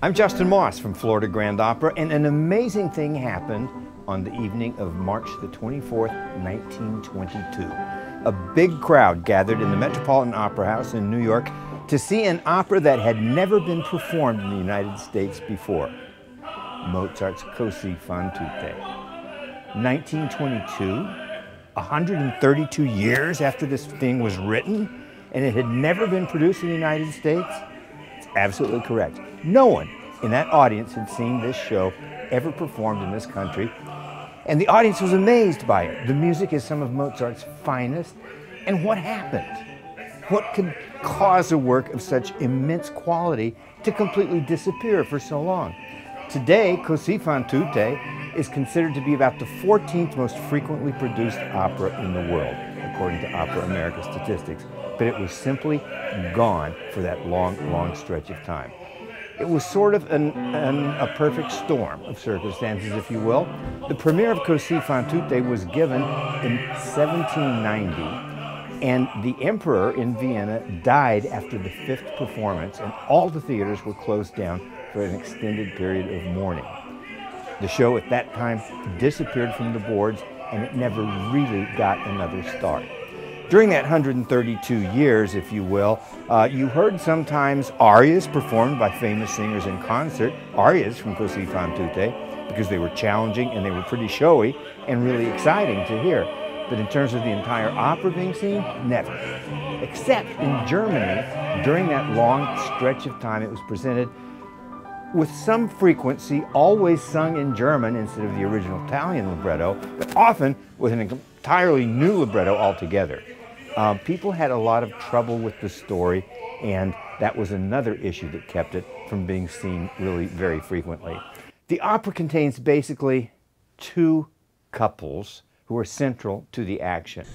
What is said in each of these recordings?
I'm Justin Moss from Florida Grand Opera, and an amazing thing happened on the evening of March the 24th, 1922. A big crowd gathered in the Metropolitan Opera House in New York to see an opera that had never been performed in the United States before, Mozart's Così fan tutte. 1922, 132 years after this thing was written, and it had never been produced in the United States? It's absolutely correct. No one in that audience had seen this show ever performed in this country, and the audience was amazed by it. The music is some of Mozart's finest, and what happened? What could cause a work of such immense quality to completely disappear for so long? Today, Così fan tutte is considered to be about the 14th most frequently produced opera in the world, according to Opera America statistics, but it was simply gone for that long stretch of time. It was sort of a perfect storm of circumstances, if you will. The premiere of Così fan tutte was given in 1790, and the emperor in Vienna died after the 5th performance, and all the theaters were closed down for an extended period of mourning. The show at that time disappeared from the boards, and it never really got another start. During that 132 years, if you will, you heard sometimes arias performed by famous singers in concert, arias from Così fan tutte, because they were challenging and they were pretty showy and really exciting to hear. But in terms of the entire opera being seen, never. Except in Germany, during that long stretch of time, it was presented with some frequency, always sung in German instead of the original Italian libretto, but often with an entirely new libretto altogether. People had a lot of trouble with the story, and that was another issue that kept it from being seen really very frequently. The opera contains basically two couples who are central to the action.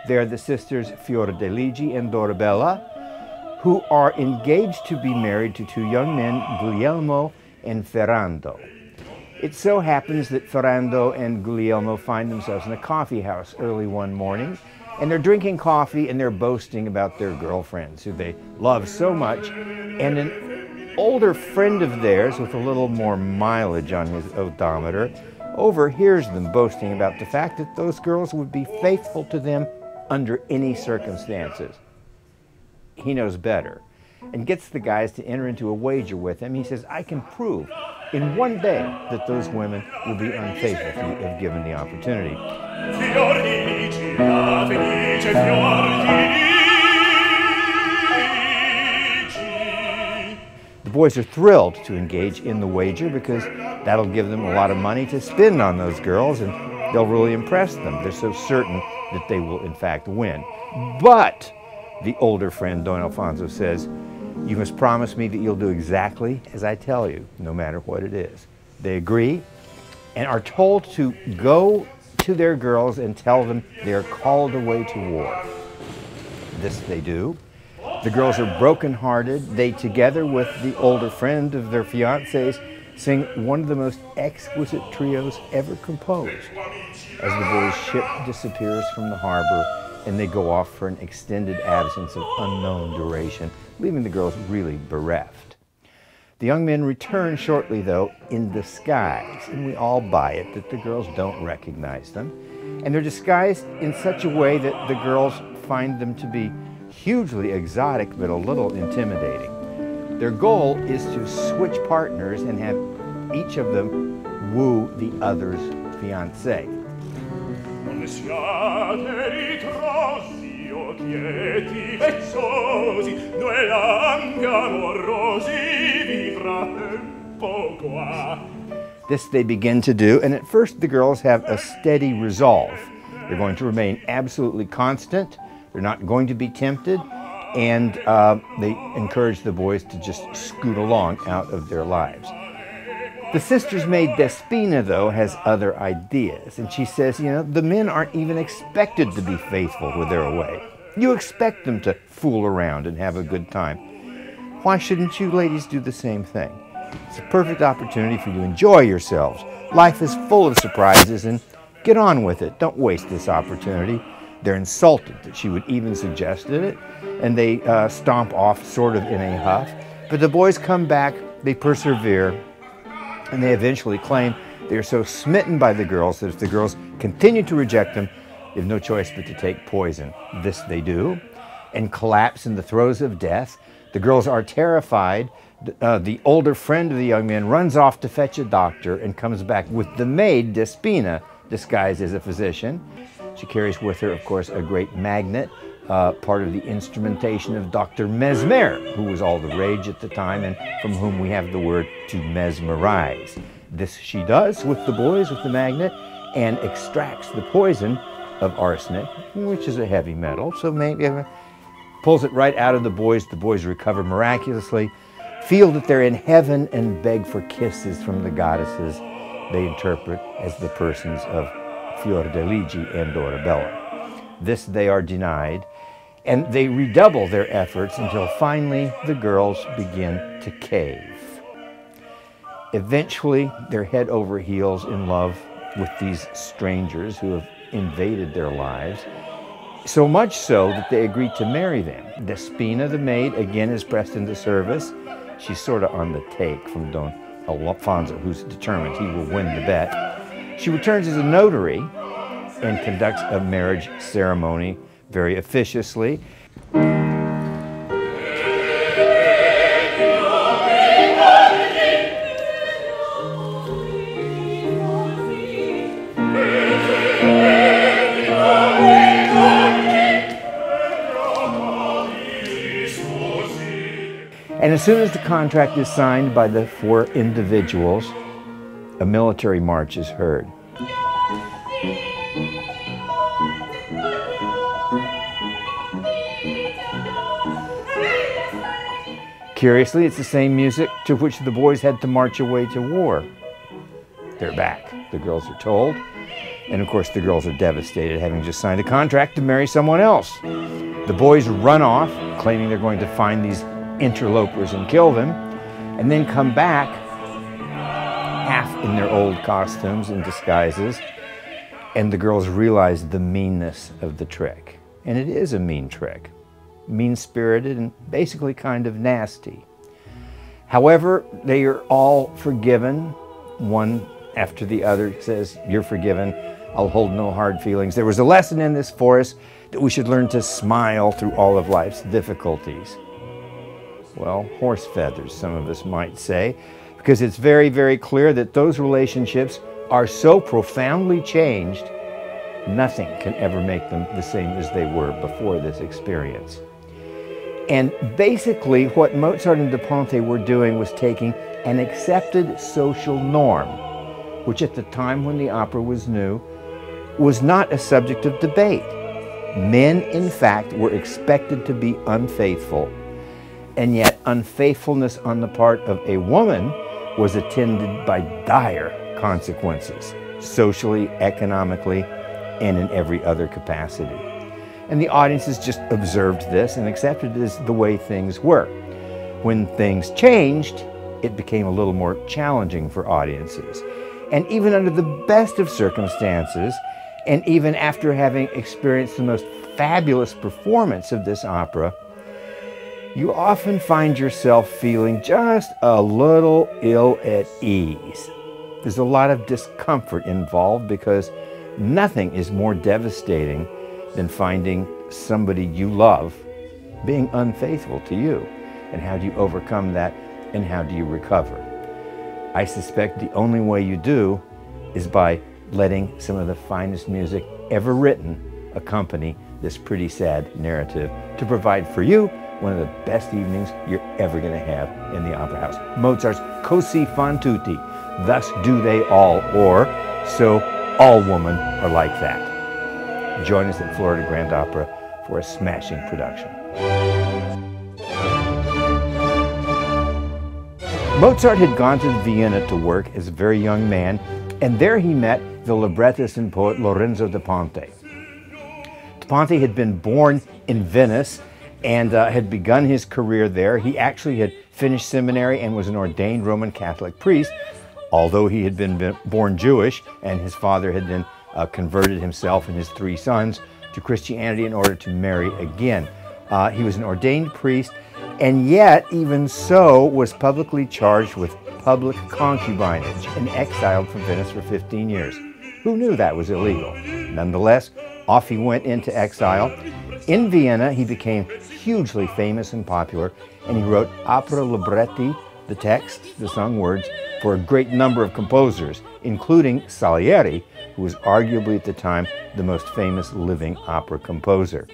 They are the sisters Fiordaligi and Dorabella, who are engaged to be married to two young men, Guglielmo and Ferrando. It so happens that Ferrando and Guglielmo find themselves in a coffee house early one morning, and they're drinking coffee and they're boasting about their girlfriends, who they love so much, and an older friend of theirs with a little more mileage on his odometer overhears them boasting about the fact that those girls would be faithful to them under any circumstances. He knows better and gets the guys to enter into a wager with him. He says, I can prove in one day that those women will be unfaithful if you if given the opportunity. The boys are thrilled to engage in the wager because that'll give them a lot of money to spend on those girls, and they'll really impress them. They're so certain that they will in fact win. But the older friend, Don Alfonso, says, you must promise me that you'll do exactly as I tell you, no matter what it is. They agree and are told to go to their girls and tell them they are called away to war. This they do. The girls are brokenhearted. They, together with the older friend of their fiancés, sing one of the most exquisite trios ever composed as the boys' ship disappears from the harbor and they go off for an extended absence of unknown duration, leaving the girls really bereft. The young men return shortly, though, in disguise, and we all buy it that the girls don't recognize them. And they're disguised in such a way that the girls find them to be hugely exotic but a little intimidating. Their goal is to switch partners and have each of them woo the other's fiancé. This they begin to do, and at first the girls have a steady resolve. They're going to remain absolutely constant, they're not going to be tempted, and they encourage the boys to just scoot along out of their lives. The sister's maid Despina, though, has other ideas, and she says, you know, the men aren't even expected to be faithful when they're away. You expect them to fool around and have a good time. Why shouldn't you ladies do the same thing? It's a perfect opportunity for you to enjoy yourselves Life is full of surprises, and get on with it. Don't waste this opportunity. They're insulted that she would even suggested it, and they stomp off sort of in a huff. But the boys come back, they persevere, and they eventually claim they are so smitten by the girls that if the girls continue to reject them, they have no choice but to take poison. This they do, and collapse in the throes of death. The girls are terrified. The older friend of the young man runs off to fetch a doctor and comes back with the maid, Despina, disguised as a physician. She carries with her, of course, a great magnet, part of the instrumentation of Dr. Mesmer, who was all the rage at the time and from whom we have the word to mesmerize. This she does with the boys with the magnet and extracts the poison of arsenic, which is a heavy metal, so maybe pulls it right out of the boys. The boys recover miraculously, feel that they're in heaven, and beg for kisses from the goddesses they interpret as the persons of Fiordaligi and Dorabella. This they are denied, and they redouble their efforts until finally the girls begin to cave. Eventually, they're head over heels in love with these strangers who have invaded their lives, so much so that they agree to marry them. Despina, the maid, again is pressed into service. She's sort of on the take from Don Alfonso, who's determined he will win the bet. She returns as a notary and conducts a marriage ceremony very officiously. And as soon as the contract is signed by the four individuals, a military march is heard. Curiously, it's the same music to which the boys had to march away to war. They're back, the girls are told. And of course, the girls are devastated, having just signed a contract to marry someone else. The boys run off, claiming they're going to find these interlopers and kill them, and then come back half in their old costumes and disguises, and the girls realize the meanness of the trick. And it is a mean trick, mean-spirited and basically kind of nasty. However, they are all forgiven. One after the other says, "You're forgiven, I'll hold no hard feelings." There was a lesson in this for us that we should learn to smile through all of life's difficulties. Well, horse feathers, some of us might say, because it's very, very clear that those relationships are so profoundly changed, nothing can ever make them the same as they were before this experience. And basically, what Mozart and Ponte were doing was taking an accepted social norm, which at the time when the opera was new, was not a subject of debate. Men, in fact, were expected to be unfaithful. And yet unfaithfulness on the part of a woman was attended by dire consequences, socially, economically, and in every other capacity. And the audiences just observed this and accepted it as the way things were. When things changed, it became a little more challenging for audiences. And even under the best of circumstances, and even after having experienced the most fabulous performance of this opera, you often find yourself feeling just a little ill at ease. There's a lot of discomfort involved because nothing is more devastating than finding somebody you love being unfaithful to you. And how do you overcome that, and how do you recover? I suspect the only way you do is by letting some of the finest music ever written accompany this pretty sad narrative to provide for you one of the best evenings you're ever going to have in the opera house. Mozart's Così fan tutti, thus do they all, or so all women are like that. Join us at Florida Grand Opera for a smashing production. Mozart had gone to Vienna to work as a very young man, and there he met the librettist and poet Lorenzo da Ponte. Da Ponte had been born in Venice and had begun his career there. He actually had finished seminary and was an ordained Roman Catholic priest, Although he had been born Jewish and his father had then converted himself and his 3 sons to Christianity in order to marry again. He was an ordained priest, and yet, even so, was publicly charged with public concubinage and exiled from Venice for 15 years. Who knew that was illegal? Nonetheless, off he went into exile. In Vienna, he became hugely famous and popular, and he wrote opera libretti, the text, the sung words, for a great number of composers, including Salieri, who was arguably at the time the most famous living opera composer.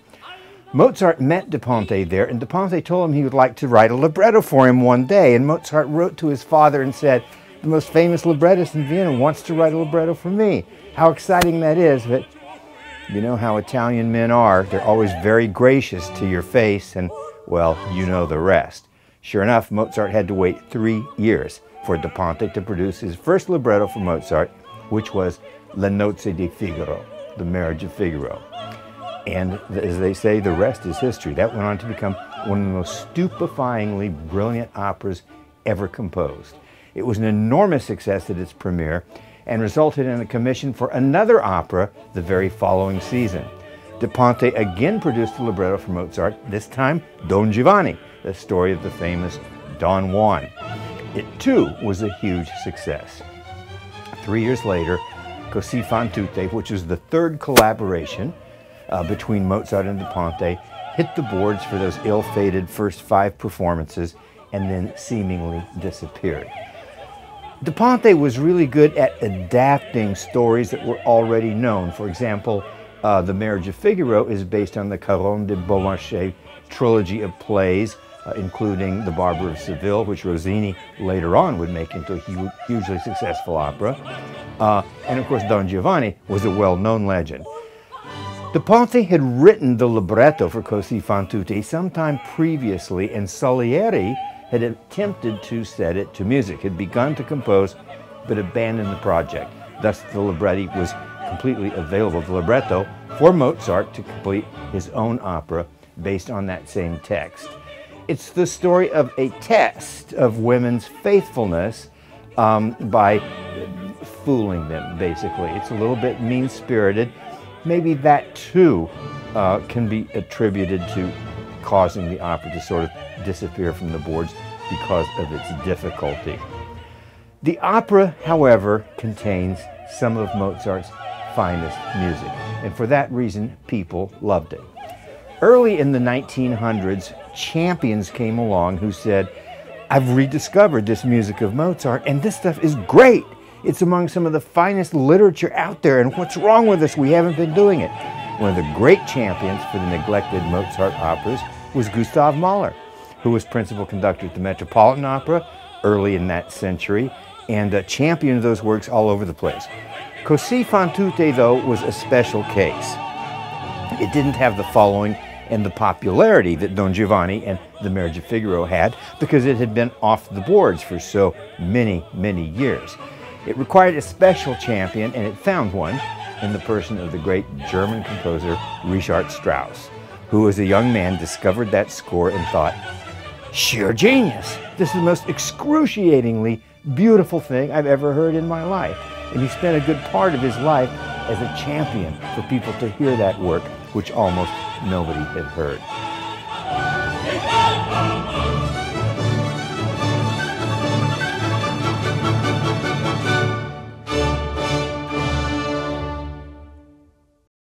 Mozart met de Ponte there, and de Ponte told him he would like to write a libretto for him one day, and Mozart wrote to his father and said, "The most famous librettist in Vienna wants to write a libretto for me." How exciting that is, but you know how Italian men are. They're always very gracious to your face, and, well, you know the rest. Sure enough, Mozart had to wait 3 years for de Ponte to produce his first libretto for Mozart, which was Le Nozze di Figaro, The Marriage of Figaro. And as they say, the rest is history. That went on to become one of the most stupefyingly brilliant operas ever composed. It was an enormous success at its premiere and resulted in a commission for another opera the very following season. De Ponte again produced a libretto for Mozart, this time Don Giovanni, the story of the famous Don Juan. It too was a huge success. 3 years later, Così fan tutte, which was the third collaboration between Mozart and de Ponte, hit the boards for those ill-fated first 5 performances and then seemingly disappeared. De Ponte was really good at adapting stories that were already known. For example, The Marriage of Figaro is based on the Caron de Beaumarchais trilogy of plays, including The Barber of Seville, which Rossini later on would make into a hugely successful opera. And of course, Don Giovanni was a well-known legend. De Ponte had written the libretto for Così fan tutte sometime previously, and Salieri had attempted to set it to music, had begun to compose, but abandoned the project. Thus, the libretti was completely available, the libretto, for Mozart to complete his own opera based on that same text. It's the story of a test of women's faithfulness by fooling them, basically. It's a little bit mean-spirited. Maybe that, too, can be attributed to causing the opera to sort of disappear from the boards because of its difficulty. The opera, however, contains some of Mozart's finest music, and for that reason, people loved it. Early in the 1900s, champions came along who said, "I've rediscovered this music of Mozart, and this stuff is great. It's among some of the finest literature out there, and what's wrong with us? We haven't been doing it." One of the great champions for the neglected Mozart operas was Gustav Mahler, who was principal conductor at the Metropolitan Opera early in that century, and championed those works all over the place. Così fan tutte, though, was a special case. It didn't have the following and the popularity that Don Giovanni and The Marriage of Figaro had, because it had been off the boards for so many, many years. It required a special champion, and it found one in the person of the great German composer Richard Strauss, who as a young man discovered that score and thought, "Sheer genius! This is the most excruciatingly beautiful thing I've ever heard in my life." And he spent a good part of his life as a champion for people to hear that work, which almost nobody had heard.